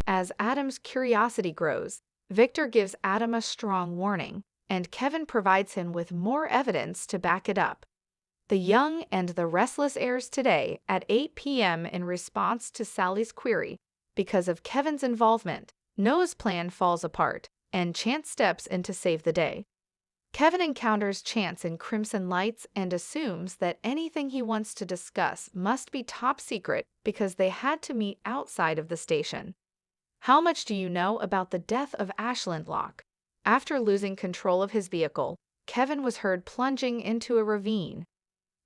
As Adam's curiosity grows, Victor gives Adam a strong warning, and Kevin provides him with more evidence to back it up. The Young and the Restless airs today at 8 p.m. in response to Sally's query. Because of Kevin's involvement, Noah's plan falls apart, and Chance steps in to save the day. Kevin encounters Chance in Crimson Lights and assumes that anything he wants to discuss must be top secret because they had to meet outside of the station. How much do you know about the death of Ashland Locke? After losing control of his vehicle, Kevin was heard plunging into a ravine.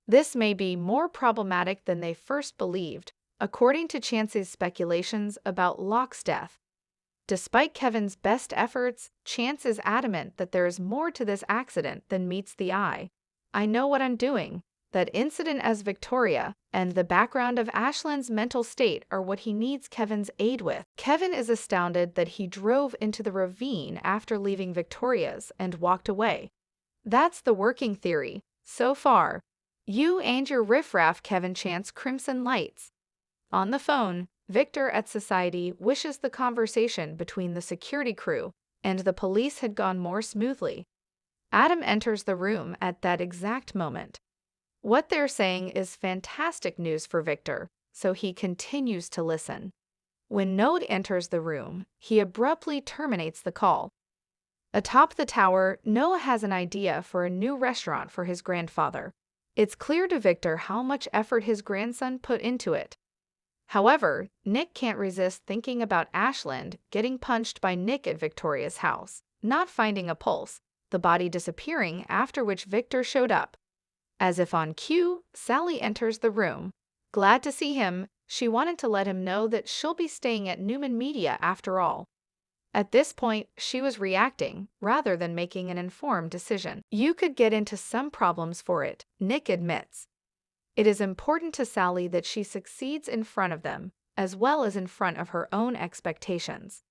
This may be more problematic than they first believed, according to Chance's speculations about Locke's death. Despite Kevin's best efforts, Chance is adamant that there is more to this accident than meets the eye. I know what I'm doing. That incident as Victoria and the background of Ashland's mental state are what he needs Kevin's aid with. Kevin is astounded that he drove into the ravine after leaving Victoria's and walked away. That's the working theory, so far. You and your riffraff, Kevin. Chance Crimson Lights. On the phone, Victor at Society wishes the conversation between the security crew and the police had gone more smoothly. Adam enters the room at that exact moment. What they're saying is fantastic news for Victor, so he continues to listen. When Node enters the room, he abruptly terminates the call. Atop the tower, Noah has an idea for a new restaurant for his grandfather. It's clear to Victor how much effort his grandson put into it. However, Nick can't resist thinking about Ashland getting punched by Nick at Victoria's house, not finding a pulse, the body disappearing after which Victor showed up. As if on cue, Sally enters the room. Glad to see him, she wanted to let him know that she'll be staying at Newman Media after all. At this point, she was reacting, rather than making an informed decision. You could get into some problems for it, Nick admits. It is important to Sally that she succeeds in front of them, as well as in front of her own expectations.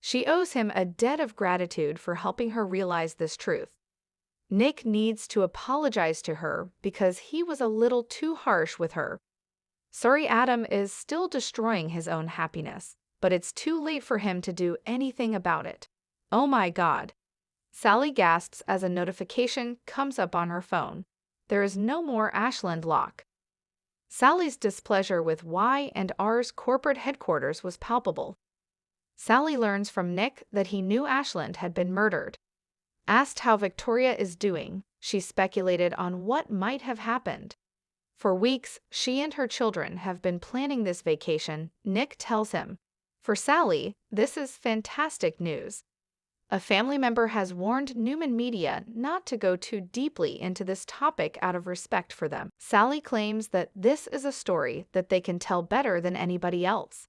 She owes him a debt of gratitude for helping her realize this truth. Nick needs to apologize to her because he was a little too harsh with her. Sorry, Adam is still destroying his own happiness, but it's too late for him to do anything about it. Oh my God. Sally gasps as a notification comes up on her phone. There is no more Ashland Locke. Sally's displeasure with Y&R's corporate headquarters was palpable. Sally learns from Nick that he knew Ashland had been murdered. Asked how Victoria is doing, she speculated on what might have happened. For weeks, she and her children have been planning this vacation, Nick tells him. For Sally, this is fantastic news. A family member has warned Newman Media not to go too deeply into this topic out of respect for them. Sally claims that this is a story that they can tell better than anybody else.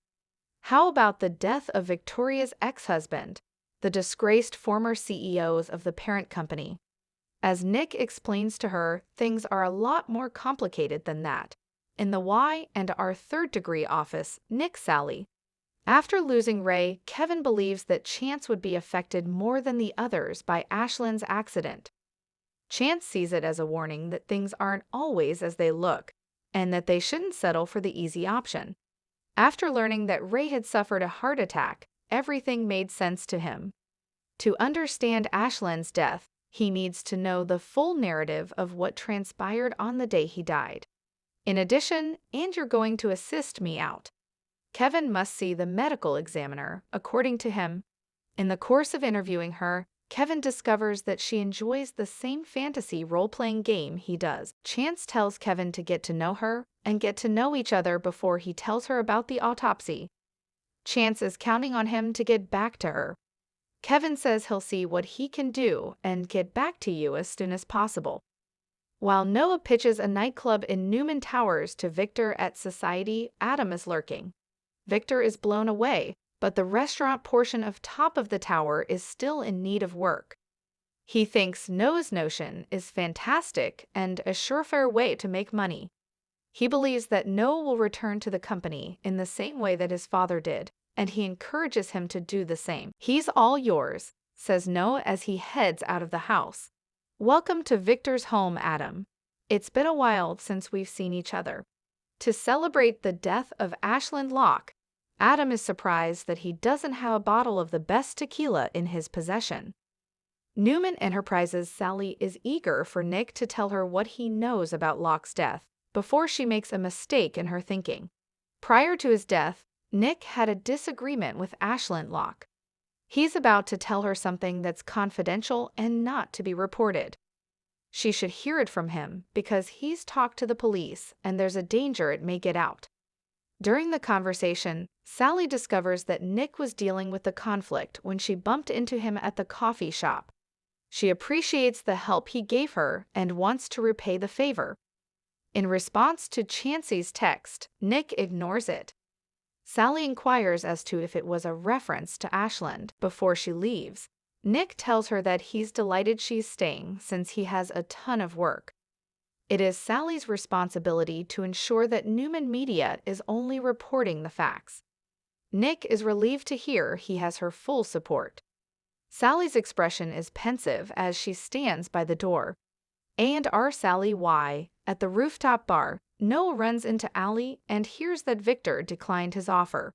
How about the death of Victoria's ex-husband, the disgraced former CEOs of the parent company? As Nick explains to her, things are a lot more complicated than that. In the Y&R third-degree office, Nick Sally. After losing Ray, Kevin believes that Chance would be affected more than the others by Ashland's accident. Chance sees it as a warning that things aren't always as they look, and that they shouldn't settle for the easy option. After learning that Ray had suffered a heart attack, everything made sense to him. To understand Ashland's death, he needs to know the full narrative of what transpired on the day he died. In addition, and you're going to assist me out. Kevin must see the medical examiner, according to him. In the course of interviewing her, Kevin discovers that she enjoys the same fantasy role-playing game he does. Chance tells Kevin to get to know her and get to know each other before he tells her about the autopsy. Chance is counting on him to get back to her. Kevin says he'll see what he can do and get back to you as soon as possible. While Noah pitches a nightclub in Newman Towers to Victor at Society, Adam is lurking. Victor is blown away, but the restaurant portion of top of the tower is still in need of work. He thinks Noah's notion is fantastic and a surefire way to make money. He believes that Noah will return to the company in the same way that his father did, and he encourages him to do the same. He's all yours, says Noah as he heads out of the house. Welcome to Victor's home, Adam. It's been a while since we've seen each other. To celebrate the death of Ashland Locke, Adam is surprised that he doesn't have a bottle of the best tequila in his possession. Newman Enterprises' Sally is eager for Nick to tell her what he knows about Locke's death before she makes a mistake in her thinking. Prior to his death, Nick had a disagreement with Ashlyn Locke. He's about to tell her something that's confidential and not to be reported. She should hear it from him because he's talked to the police and there's a danger it may get out. During the conversation, Sally discovers that Nick was dealing with the conflict when she bumped into him at the coffee shop. She appreciates the help he gave her and wants to repay the favor. In response to Chancey's text, Nick ignores it. Sally inquires as to if it was a reference to Ashland before she leaves. Nick tells her that he's delighted she's staying since he has a ton of work. It is Sally's responsibility to ensure that Newman Media is only reporting the facts. Nick is relieved to hear he has her full support. Sally's expression is pensive as she stands by the door. A&R Sally Y. At the rooftop bar, Noah runs into Allie and hears that Victor declined his offer.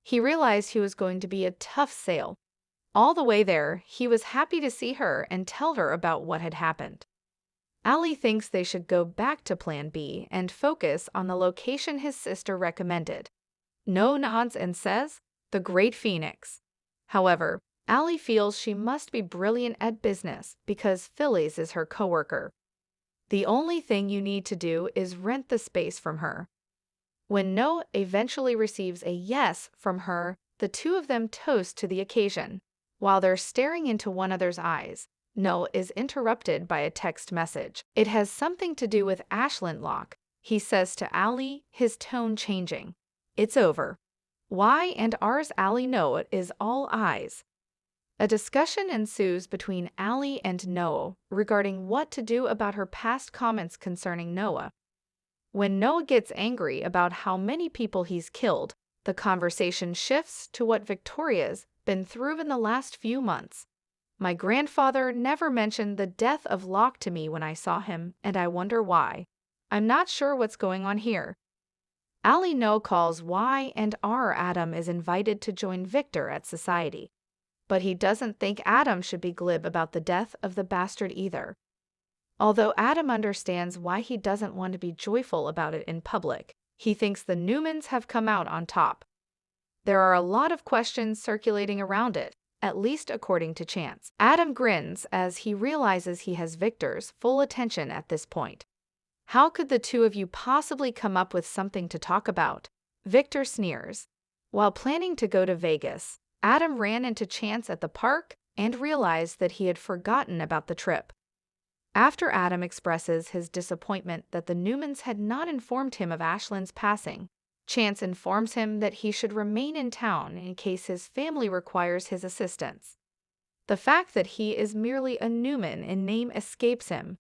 He realized he was going to be a tough sale. All the way there, he was happy to see her and tell her about what had happened. Allie thinks they should go back to Plan B and focus on the location his sister recommended. Noah nods and says, "The Great Phoenix." However, Allie feels she must be brilliant at business because Phillies is her coworker. The only thing you need to do is rent the space from her. When Noah eventually receives a yes from her, the two of them toast to the occasion. While they're staring into one another's eyes, Noah is interrupted by a text message. It has something to do with Ashlyn Locke, he says to Allie, his tone changing. It's over. Y&R's Allie Noah is all eyes. A discussion ensues between Allie and Noah regarding what to do about her past comments concerning Noah. When Noah gets angry about how many people he's killed, the conversation shifts to what Victoria's been through in the last few months. My grandfather never mentioned the death of Locke to me when I saw him, and I wonder why. I'm not sure what's going on here. Allie Noah calls Y&R Adam is invited to join Victor at society. But he doesn't think Adam should be glib about the death of the bastard either. Although Adam understands why he doesn't want to be joyful about it in public, he thinks the Newmans have come out on top. There are a lot of questions circulating around it, at least according to Chance. Adam grins as he realizes he has Victor's full attention at this point. How could the two of you possibly come up with something to talk about? Victor sneers. While planning to go to Vegas, Adam ran into Chance at the park and realized that he had forgotten about the trip. After Adam expresses his disappointment that the Newmans had not informed him of Ashlyn's passing, Chance informs him that he should remain in town in case his family requires his assistance. The fact that he is merely a Newman in name escapes him.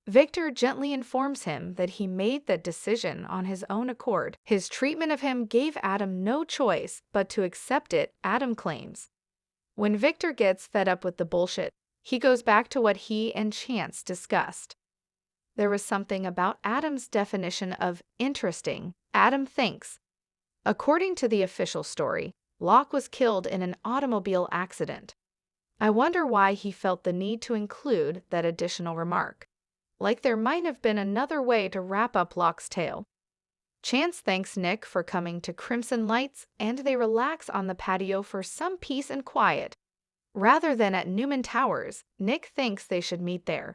Victor gently informs him that he made that decision on his own accord. His treatment of him gave Adam no choice but to accept it, Adam claims. When Victor gets fed up with the bullshit, he goes back to what he and Chance discussed. There was something about Adam's definition of interesting, Adam thinks. According to the official story, Locke was killed in an automobile accident. I wonder why he felt the need to include that additional remark. Like there might have been another way to wrap up Locke's tale. Chance thanks Nick for coming to Crimson Lights and they relax on the patio for some peace and quiet. Rather than at Newman Towers, Nick thinks they should meet there.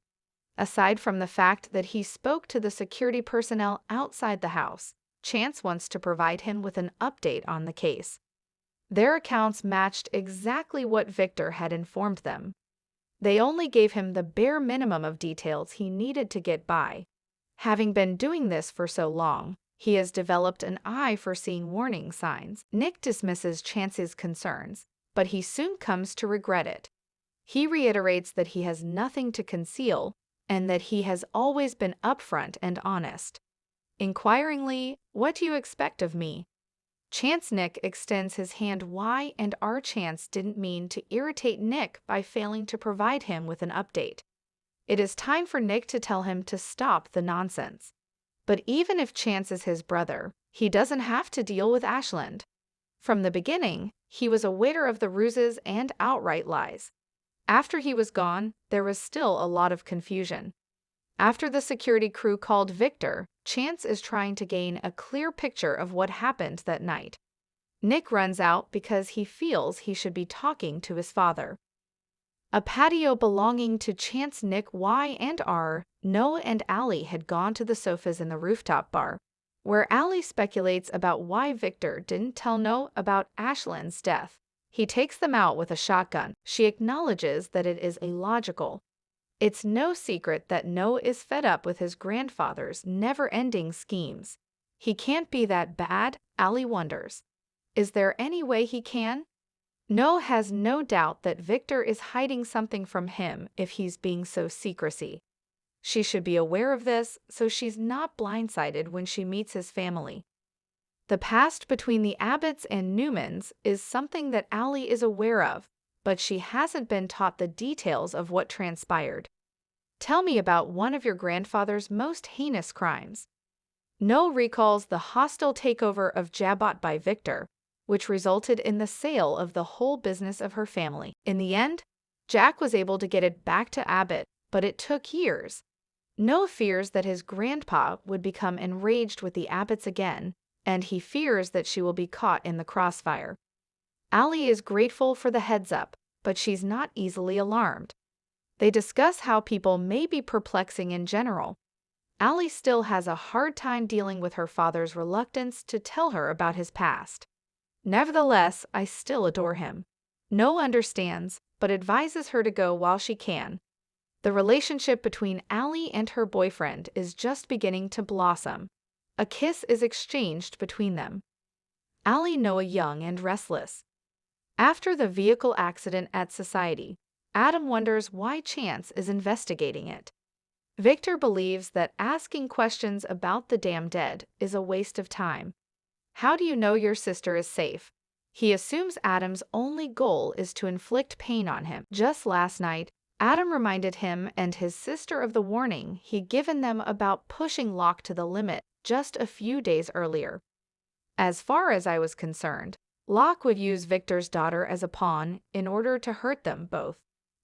Aside from the fact that he spoke to the security personnel outside the house, Chance wants to provide him with an update on the case. Their accounts matched exactly what Victor had informed them. They only gave him the bare minimum of details he needed to get by. Having been doing this for so long, he has developed an eye for seeing warning signs. Nick dismisses Chance's concerns, but he soon comes to regret it. He reiterates that he has nothing to conceal and that he has always been upfront and honest. Inquiringly, "What do you expect of me?" Chance Nick extends his hand Y&R Chance didn't mean to irritate Nick by failing to provide him with an update. It is time for Nick to tell him to stop the nonsense. But even if Chance is his brother, he doesn't have to deal with Ashland. From the beginning, he was aware of the ruses and outright lies. After he was gone, there was still a lot of confusion. After the security crew called Victor, Chance is trying to gain a clear picture of what happened that night. Nick runs out because he feels he should be talking to his father. A patio belonging to Chance, Nick, Y, and R, Noah, and Allie had gone to the sofas in the rooftop bar, where Allie speculates about why Victor didn't tell Noah about Ashland's death. He takes them out with a shotgun. She acknowledges that it is illogical. It's no secret that Noah is fed up with his grandfather's never-ending schemes. He can't be that bad, Allie wonders. Is there any way he can? Noah has no doubt that Victor is hiding something from him if he's being so secrecy. She should be aware of this so she's not blindsided when she meets his family. The past between the Abbotts and Newmans is something that Allie is aware of, but she hasn't been taught the details of what transpired. Tell me about one of your grandfather's most heinous crimes. Noah recalls the hostile takeover of Jabot by Victor, which resulted in the sale of the whole business of her family. In the end, Jack was able to get it back to Abbott, but it took years. Noah fears that his grandpa would become enraged with the Abbotts again, and he fears that she will be caught in the crossfire. Allie is grateful for the heads up, but she's not easily alarmed. They discuss how people may be perplexing in general. Allie still has a hard time dealing with her father's reluctance to tell her about his past. Nevertheless, I still adore him. Noah understands, but advises her to go while she can. The relationship between Allie and her boyfriend is just beginning to blossom. A kiss is exchanged between them. Allie, Noah, young and restless. After the vehicle accident at Society, Adam wonders why Chance is investigating it. Victor believes that asking questions about the damn dead is a waste of time. How do you know your sister is safe? He assumes Adam's only goal is to inflict pain on him. Just last night, Adam reminded him and his sister of the warning he'd given them about pushing Locke to the limit just a few days earlier. As far as I was concerned, Locke would use Victor's daughter as a pawn in order to hurt them both.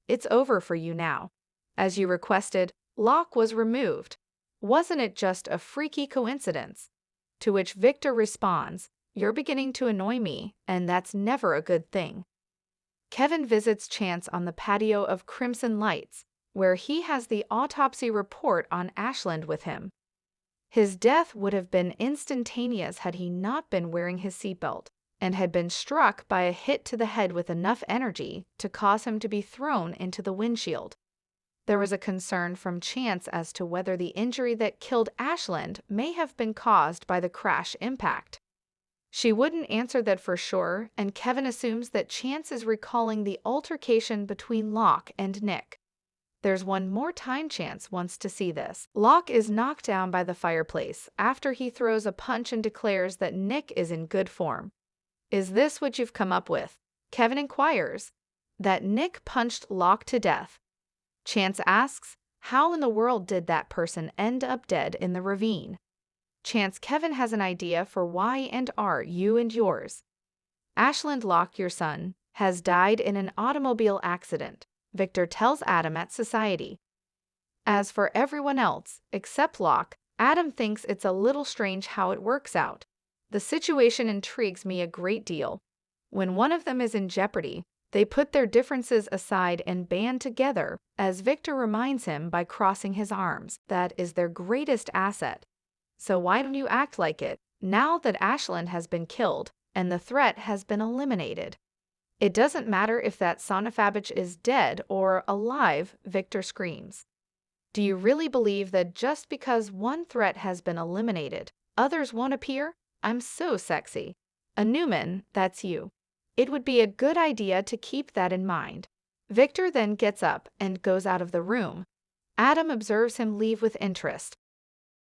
It's over for you now. As you requested, Locke was removed. Wasn't it just a freaky coincidence? To which Victor responds, "You're beginning to annoy me, and that's never a good thing." Kevin visits Chance on the patio of Crimson Lights, where he has the autopsy report on Ashland with him. His death would have been instantaneous had he not been wearing his seatbelt, and had been struck by a hit to the head with enough energy to cause him to be thrown into the windshield. There was a concern from Chance as to whether the injury that killed Ashland may have been caused by the crash impact. She wouldn't answer that for sure, and Kevin assumes that Chance is recalling the altercation between Locke and Nick. There's one more time Chance wants to see this. Locke is knocked down by the fireplace after he throws a punch and declares that Nick is in good form. "Is this what you've come up with?" Kevin inquires. "That Nick punched Locke to death." Chance asks, "How in the world did that person end up dead in the ravine?" Kevin has an idea for Y and R, you and yours. "Ashland Locke, your son, has died in an automobile accident," Victor tells Adam at Society. As for everyone else, except Locke, Adam thinks it's a little strange how it works out. The situation intrigues me a great deal. When one of them is in jeopardy, they put their differences aside and band together, as Victor reminds him by crossing his arms. That is their greatest asset. So why don't you act like it, now that Ashland has been killed and the threat has been eliminated? "It doesn't matter if that Sonafabich is dead or alive," Victor screams. "Do you really believe that just because one threat has been eliminated, others won't appear? I'm so sexy. A Newman, that's you. It would be a good idea to keep that in mind." Victor then gets up and goes out of the room. Adam observes him leave with interest.